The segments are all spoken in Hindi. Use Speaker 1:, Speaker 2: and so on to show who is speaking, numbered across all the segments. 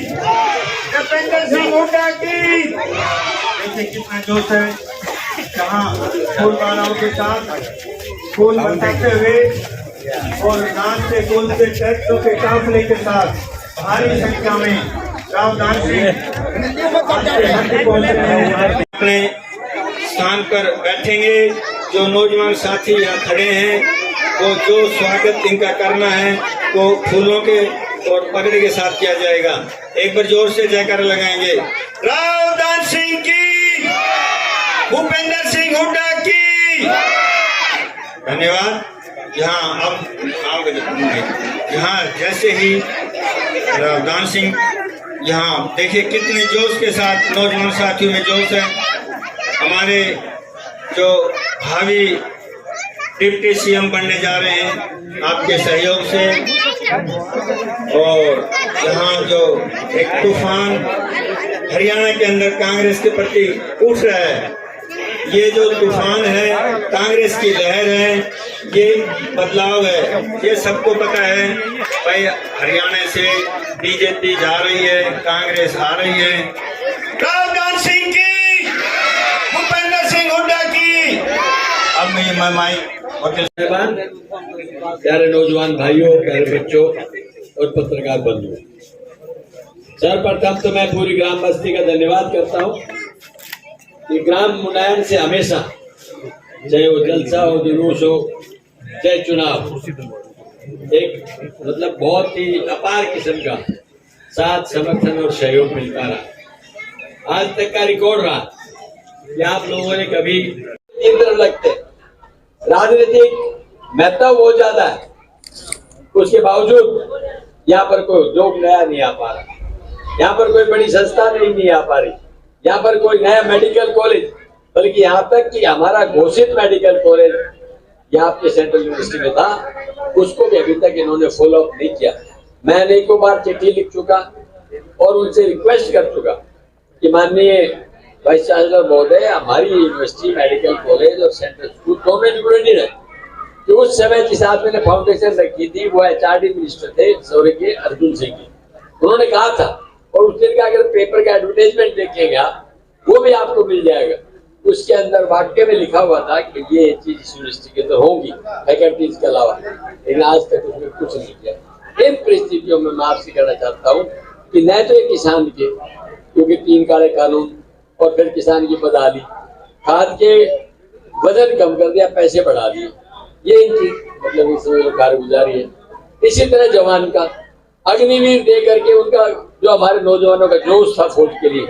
Speaker 1: भूपेंद्र सिंह हुड्डा की। देखिए कितना जोश है, जहाँ फूल मालाओं के साथ फूल बरसाते हुए और नाचते कूदते ट्रैक्टरों के काफिले के साथ भारी संख्या में रावदान सिंह अपने स्थान पर बैठेंगे। जो नौजवान साथी यहाँ खड़े हैं वो जो स्वागत इनका करना है वो फूलों के और पगड़ी के साथ किया जाएगा। एक बार जोर से जयकारा लगाएंगे। रावदान सिंह की, भूपेंद्र सिंह हुड्डा की। धन्यवाद। यहाँ अब यहाँ जैसे ही रावदान सिंह, यहाँ देखिए कितने जोश के साथ नौजवान साथियों में जोश है। हमारे जो भावी डिप्टी सीएम बनने जा रहे हैं आपके सहयोग से, और यहाँ जो एक तूफान हरियाणा के अंदर कांग्रेस के प्रति उठ रहा है, ये जो तूफान है कांग्रेस की लहर है, ये बदलाव है, ये सबको पता है। भाई हरियाणा से बीजेपी जा रही है, कांग्रेस आ रही है। रावदान सिंह की, भूपेंद्र सिंह हुड्डा की। अब मैं माइक
Speaker 2: प्यारे नौजवान भाइयों, प्यारे बच्चों और पत्रकार बंधुओं, सर्वप्रथम तो मैं पूरी ग्राम बस्ती का धन्यवाद करता हूँ कि ग्राम मुंडायन से हमेशा, चाहे वो जलसा हो, जुलूस हो, चाहे चुनाव, एक मतलब बहुत ही अपार किस्म का साथ, समर्थन और सहयोग मिलता रहा। आज तक का रिकॉर्ड रहा कि आप लोगों ने कभी इन तरफ लगते राजनीतिक महत्व बहुत ज्यादा है, उसके बावजूद यहाँ पर कोई उद्योग नया नहीं आ पा रहा, यहाँ पर कोई बड़ी संस्था नहीं आ पा रही, यहाँ पर कोई नया मेडिकल कॉलेज, बल्कि यहाँ तक कि हमारा घोषित मेडिकल कॉलेज यहाँ पे सेंट्रल यूनिवर्सिटी में था, उसको भी अभी तक इन्होंने फॉलो अप नहीं किया। मैं अनेकों बार चिट्ठी लिख चुका और उनसे रिक्वेस्ट कर चुका कि माननीय वाइस चांसलर महोदय, हमारी यूनिवर्सिटी मेडिकल कॉलेज और सेंट्रल स्कूल दोनों इंक्लूडेड है। कि उस समय जिस आदमी ने फाउंडेशन रखी थी वो HRD मिनिस्टर थे स्वर्गीय अर्जुन सिंह जी। उन्होंने कहा था, और उस दिन का अगर पेपर का एडवर्टाइजमेंट देखिएगा वो भी आपको मिल जाएगा, उसके अंदर वाक्य में लिखा हुआ था कि ये चीज इस यूनिवर्सिटी के अंदर होगी फैकल्टीज के अलावा, लेकिन आज तक उसमें कुछ नहीं किया। इन परिस्थितियों में मैं आपसे कहना चाहता हूँ कि न तो ये किसान के, क्योंकि 3 काले कानून और फिर किसान की बदहाली, खाद के वजन कम कर दिया, पैसे बढ़ा दिए, ये इनकी मतलब इस कारगुजारी है। इसी तरह जवान का अग्निवीर दे करके उनका जो हमारे नौजवानों का जोश था फौज के लिए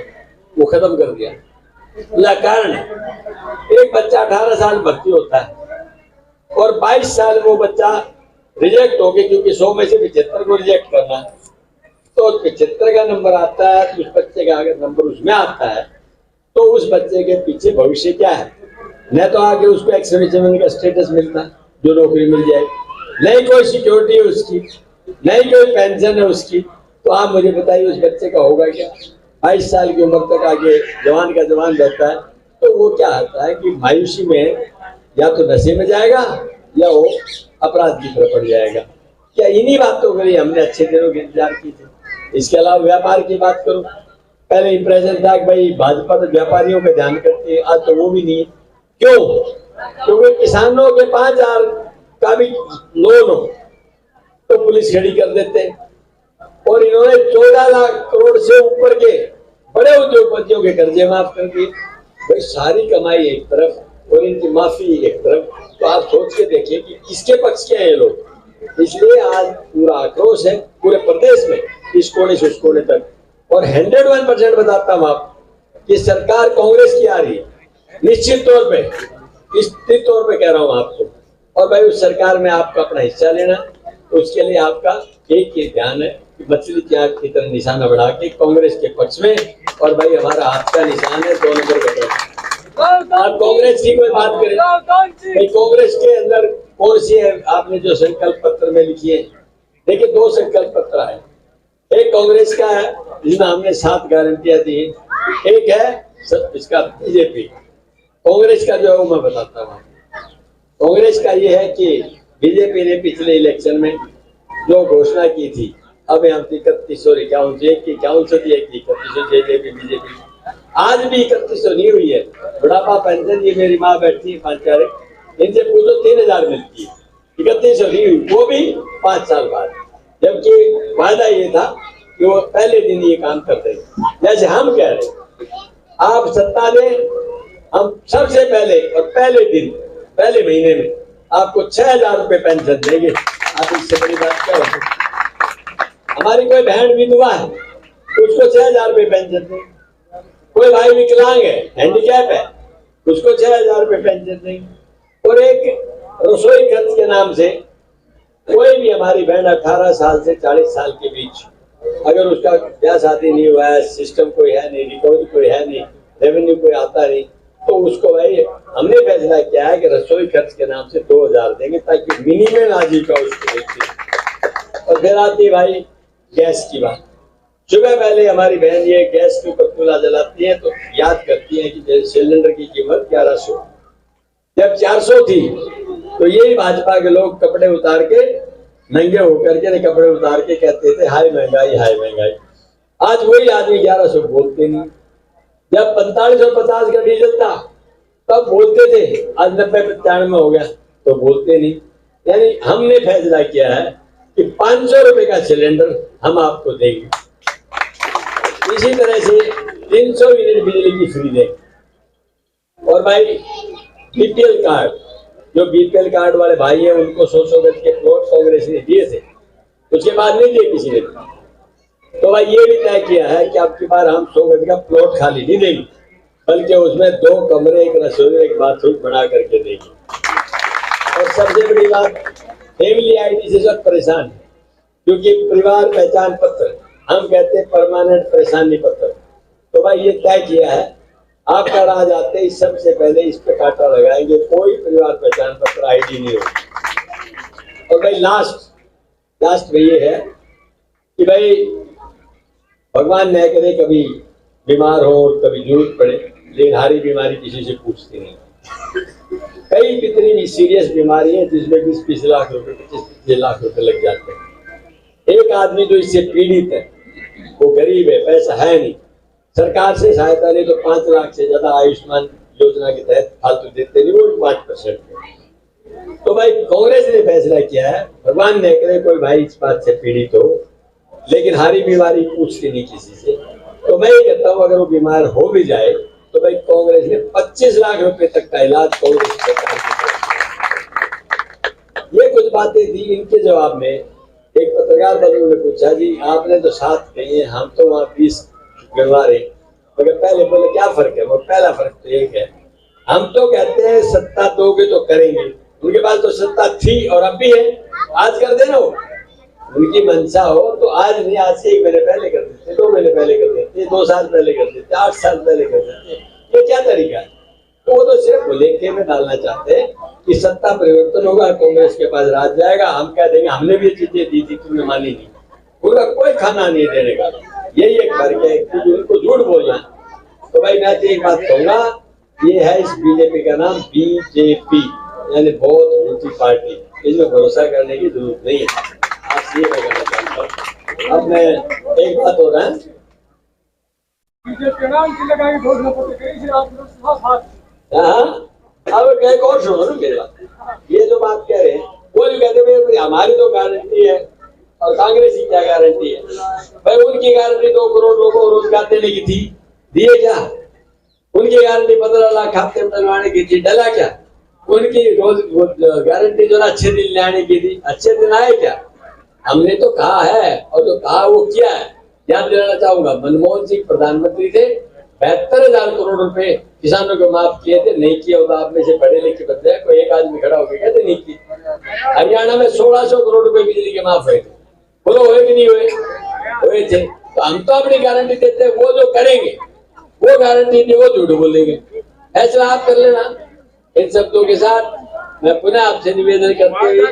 Speaker 2: वो खत्म कर दिया। कारण एक बच्चा 18 साल भर्ती होता है और 22 साल वो बच्चा रिजेक्ट हो गया, क्योंकि 100 में से 75 को रिजेक्ट करना, तो 75 का नंबर आता है, तो उस बच्चे का अगर नंबर उसमें आता है तो उस बच्चे के पीछे भविष्य क्या है? न तो आगे उसको एक्स-सर्विसमैन का स्टेटस मिलता है जो नौकरी मिल जाए, नहीं कोई सिक्योरिटी है उसकी, नहीं कोई पेंशन है उसकी, तो आप मुझे बताइए उस बच्चे का होगा क्या? 22 साल की उम्र तक आगे जवान का जवान रहता है, तो वो क्या आता है कि मायूसी में या तो नशे में जाएगा या वो अपराध की तरफ बढ़ जाएगा। क्या इन्हीं बातों के लिए हमने अच्छे दिनों के इंतजार की थे? इसके अलावा व्यापार की बात करूं, पहले इंप्रेशन था कि भाई भाजपा तो व्यापारियों का ध्यान करती है, आज तो वो भी नहीं है। क्यों? क्योंकि किसानों के 5,000 का भी लोन हो तो पुलिस खड़ी कर देते हैं, और इन्होंने 14 लाख करोड़ से ऊपर के बड़े उद्योगपतियों के कर्जे माफ कर दिए। भाई सारी कमाई एक तरफ और इनकी माफी एक तरफ, तो आप सोच के देखिए कि किसके पक्ष के हैं ये लोग। इसलिए आज पूरा आक्रोश है पूरे प्रदेश में, इस कोने से उस कोने तक, और 101% बताता हूँ आप कि सरकार कांग्रेस की आ रही है, निश्चित तौर पे, निश्चित तौर पे कह रहा हूँ आपको। और भाई उस सरकार में आपका अपना हिस्सा लेना, तो उसके लिए आपका एक ही ध्यान है कि मछली की आंख की तरह निशाना बढ़ा के कांग्रेस के पक्ष में, और भाई हमारा हाथ का निशान है 2 नंबर का। आप कांग्रेस की कोई बात करें, भाई कांग्रेस के अंदर कौन सी है आपने जो संकल्प पत्र में लिखी है? देखिए 2 संकल्प पत्र है, एक कांग्रेस का है जिसमें हमने 7 गारंटियां दी, एक है इसका बीजेपी। कांग्रेस का जो है वो मैं बताता हूँ। कांग्रेस का ये है कि बीजेपी ने पिछले इलेक्शन में जो घोषणा की थी अब हम 31 की 31 जेजेपी बीजेपी आज भी 3100 नहीं हुई है। बुढ़ापा पेंशन ये मेरी माँ बैठी है 5 चार, इनसे पूछो 3000 मिलती है, 3100 नहीं हुई, वो भी 5 साल बाद। जबकि वादा ये था कि वो पहले दिन ये काम करते हैं। जैसे हम कह रहे आप सत्ता दें, हम सबसे पहले और पहले दिन पहले महीने में आपको 6000 रुपये पेंशन देंगे। आप इससे बड़ी बात क्या होगी? हमारी कोई बहन विधवा है, उसको 6000 रुपये पेंशन देंगे। कोई भाई विकलांग है, हैंडीकैप है, उसको 6000 रुपये पेंशन देंगे। और एक रसोई खर्च के नाम से कोई भी हमारी बहन 18 साल से 40 साल के बीच अगर उसका ब्याह शादी नहीं हुआ है, सिस्टम कोई है नहीं, रिकवरी कोई है नहीं, रेवेन्यू कोई आता नहीं, तो उसको भाई हमने फैसला किया है कि रसोई खर्च के नाम से 2000 देंगे ताकि मिनिमम आजीविका उसको देती। और फिर आती भाई गैस की बात। सुबह पहले हमारी बहन ये गैस के ऊपर चूल्हा जलाती है तो याद करती है कि सिलेंडर की कीमत 1100, जब 400 थी तो यही भाजपा के लोग कपड़े उतार के नंगे होकर के कपड़े उतार के कहते थे हाय महंगाई हाय महंगाई। आज वही आदमी 1100 बोलते नहीं। जब 4550 का डीजल था तब बोलते थे, आज 90-95 हो गया तो बोलते नहीं। यानी हमने फैसला किया है कि 500 रुपए का सिलेंडर हम आपको देंगे। इसी तरह से 300 यूनिट बिजली की फ्री देंगे। और भाई बीपीएल कार्ड, जो बीपीएल कार्ड वाले भाई हैं उनको 100 गज के प्लॉट कांग्रेस ने दिए थे, उसके बाद नहीं दिए किसी ने। तो भाई ये भी तय किया है कि आपकी बार हम 100 गज का प्लॉट खाली नहीं देंगे, बल्कि उसमें 2 कमरे, एक रसोई, एक बाथरूम बना करके देंगे। और सबसे बड़ी बात, फैमिली आईडी से सब परेशान है, क्योंकि परिवार पहचान पत्र हम कहते हैं परमानेंट परेशानी पत्र। तो भाई ये तय किया है आपका राज आते ही सबसे पहले इस पे कांटा लगाएंगे, कोई परिवार पहचान पत्र आईडी नहीं होगी। और भाई लास्ट में ये है कि भाई भगवान न करे कभी बीमार हो और कभी जरूरत पड़े, लेकिन हारी बीमारी किसी से पूछती नहीं। कई कितनी भी सीरियस बीमारी है जिसमें 20-20 लाख रुपए, 25-25 लाख रुपए लग जाते हैं। एक आदमी जो इससे पीड़ित है वो गरीब है, पैसा है नहीं, सरकार से सहायता ले तो 5 लाख से ज्यादा आयुष्मान योजना के तहत फालतू देते नहीं, वो 5%। तो भाई कांग्रेस ने फैसला किया है, भगवान न करे कोई भाई इस बात से पीड़ित हो, लेकिन हारी बीमारी पूछती नहीं किसी से, तो मैं ये कहता हूँ अगर वो बीमार हो भी जाए तो भाई कांग्रेस ने 25 लाख रुपए तक का इलाज कांग्रेस सरकार की। ये कुछ बातें थी। इनके जवाब में एक पत्रकार बंधु ने पूछा, जी आपने तो 7 कही है, हम तो वहाँ 20 गिनवा रहे, मगर पहले बोले क्या फर्क है? वो पहला फर्क तो एक है, हम तो कहते हैं सत्ता दोगे तो करेंगे, उनके पास तो सत्ता थी और अब भी है, आज कर देना। उनकी मंशा हो तो आज नहीं, आज से 1 महीने पहले कर देते, 2 महीने पहले कर देते, 2 साल पहले कर देते, 8 साल पहले कर देते। ये क्या तरीका है? तो वो तो सिर्फ लेखे में डालना चाहते हैं कि सत्ता परिवर्तन होगा, कांग्रेस के पास राज जाएगा, हम कह देंगे हमने भी चीजें दी थी तुमने मानी नहीं। उनका कोई खाना नहीं देने का, यही एक फर्क है कि उनको झूठ बोलना। तो भाई मैं तो एक बात कहूंगा, ये है इस बीजेपी का नाम बीजेपी, यानी बहुत ऊंची पार्टी, इसमें भरोसा करने की जरूरत नहीं है। आज ये मैं कहना चाहता हूँ। अब मैं एक बात हो रहा है, अब एक और सुनो ना मेरी बात। ये जो बात कह रहे हैं वो जो कहते हैं हमारी तो गारंटी है और कांग्रेस की क्या गारंटी है? भाई उनकी गारंटी 2 करोड़ लोगों को रोजगार देने की थी, दिए क्या? उनकी गारंटी 15 लाख खाते में डलवाने की थी, डला क्या? उनकी रोज गारंटी जो ना अच्छे दिन लाने की थी, अच्छे दिन आए क्या? हमने तो कहा है और जो कहा वो किया है। याद दिलाना चाहूंगा, मनमोहन सिंह प्रधानमंत्री थे, 72,000 करोड़ रुपए किसानों को माफ किए थे, नहीं किया होता आप में से पढ़े लिखे बंदे हैं, कोई एक आदमी खड़ा होकर कहते नहीं की। हरियाणा में 1600 करोड़ रुपए बिजली के माफ हुए थे, बोलो हुए कि नहीं हुए? हुए थे। तो हम तो अपनी गारंटी देते हैं, वो जो करेंगे वो गारंटी नहीं, वो झूठ बोलेंगे। फैसला आप कर लेना। इन शब्दों के साथ मैं पुनः आपसे निवेदन करते हुए,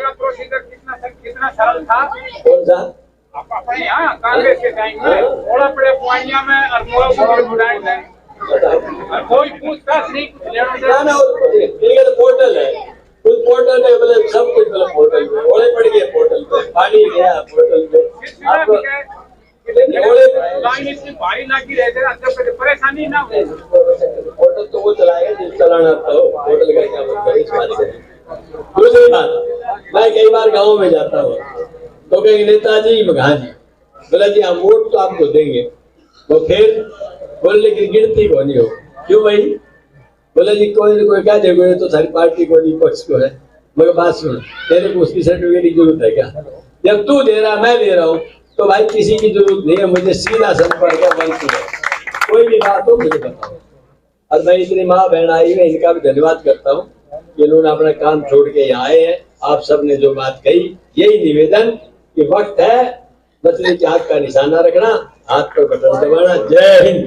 Speaker 3: कितना सरल था,
Speaker 2: कौन सा
Speaker 3: आप अपने यहाँ कांग्रेस के टाइम में थोड़ा बड़े पुआइया में और कोई पूछताछ नहीं,
Speaker 2: ना, पोर्टल है, खुद पोर्टल में मतलब सब कुछ मतलब पोर्टल में ओले पड़ गए, पोर्टल पे पानी गया पोर्टल पे आप
Speaker 3: लाइन इतनी भारी लगी रहते हैं, अंदर पे परेशानी ना हो।
Speaker 2: पोर्टल तो वो चलाएगा जिस चलाना आता हो, पोर्टल का क्या मतलब है इस बात से। दूसरी बात, मैं कई बार गाँव में जाता हूँ तो कहेंगे नेताजी हाँ जी, बोला जी हम वोट तो आपको देंगे, तो फिर बोले लेकिन गिनती को नहीं हो, क्यों भाई? बोला जी कोई न कोई क्या देखो तो सारी पार्टी को नहीं पक्ष को है। मगर बात सुन, तेरे को उसकी सर्टिफिकेट की जरूरत है क्या? जब तू दे रहा मैं दे रहा हूँ तो भाई किसी की जरूरत नहीं है, मुझे सीधा संपर्क है मंत्री है, कोई भी बात हो मुझे बताओ। और मैं इतनी माँ बहन आई है इनका भी धन्यवाद करता हूँ कि इन्होंने अपना काम छोड़ के यहाँ आए हैं। आप सबने जो बात कही यही निवेदन कि वक्त है मछली के हाथ का निशाना रखना, हाथ पर बटन दबाना। जय हिंद।